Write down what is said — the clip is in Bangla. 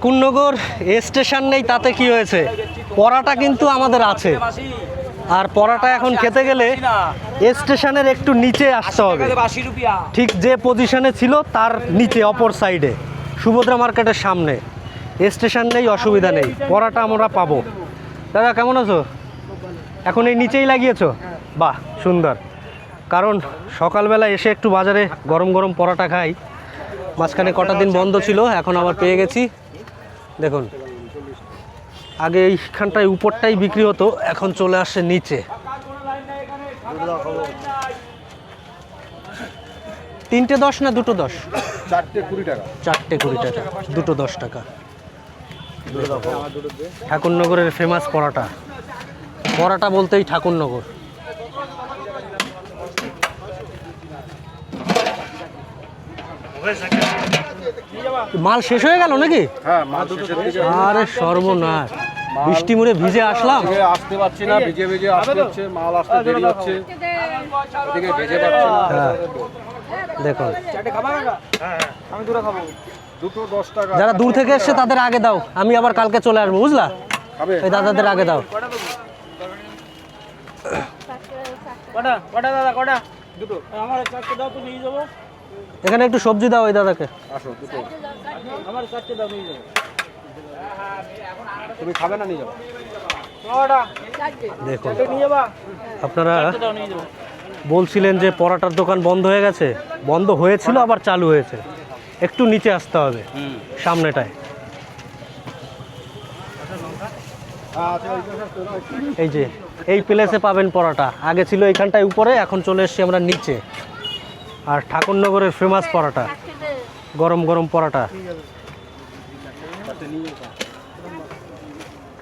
ঠাকুরনগর স্টেশন নেই তাতে কি হয়েছে, পরাটা কিন্তু আমাদের আছে। আর পরাটা এখন খেতে গেলে স্টেশনের একটু নিচে আসতে হবে, ঠিক যে পজিশনে ছিল তার নিচে অপর সাইডে সুভদ্রা মার্কেটের সামনে। স্টেশন নেই, অসুবিধা নেই, পরাটা আমরা পাবো। দাদা কেমন আছো? এখন এই নিচেই লাগিয়েছো? বাহ সুন্দর। কারণ সকালবেলা এসে একটু বাজারে গরম গরম পরাটা খাই, মাঝখানে কটা দিন বন্ধ ছিল, এখন আবার পেয়ে গেছি। দেখুন, আগে এইখানটায় উপরটাই বিক্রি হতো, এখন চলে আসছে নিচে। 3টে 10 না 2টো 10? 4টে 20 টাকা। 4টে 20 টাকা, 2টো 10 টাকা। ঠাকুরনগরের ফেমাস পরাটা, পরাটা বলতেই ঠাকুরনগর। মাল শেষ হয়ে গেল নাকি? হ্যাঁ, মাল শেষের দিকে। আরে সর্বনাশ, বৃষ্টি মুড়ে ভিজে আসলাম, আসতে পারছি না, ভিজে ভিজে আসতে হচ্ছে, মাল আসতে দেরি হচ্ছে, এদিকে ভেজে পাচ্ছি না। হ্যাঁ দেখুন, আমি দুটো খাবো, 2টো 10 টাকা। যারা দূর থেকে এসছে তাদের আগে দাও, আমি আবার কালকে চলে আসবো, বুঝলা? খাবে? এই দাদাদের আগে দাও। এখানে একটু সবজি দাও ওই দাদাকে। আসো, দুটো তুমি খাবে না, নিয়ে যাবো। দেখুন, আপনারা বলছিলেন যে পরাটার দোকান বন্ধ হয়ে গেছে, বন্ধ হয়েছিল আবার চালু হয়েছে। একটু নিচে আসতে হবে, সামনেটায়। এই যে এই প্লেসে পাবেন পরাটা, আগে ছিল এইখানটায় উপরে, এখন চলে এসেছি আমরা নিচে। আর ঠাকুরনগরের ফেমাস পরাটা, গরম গরম পরাটা।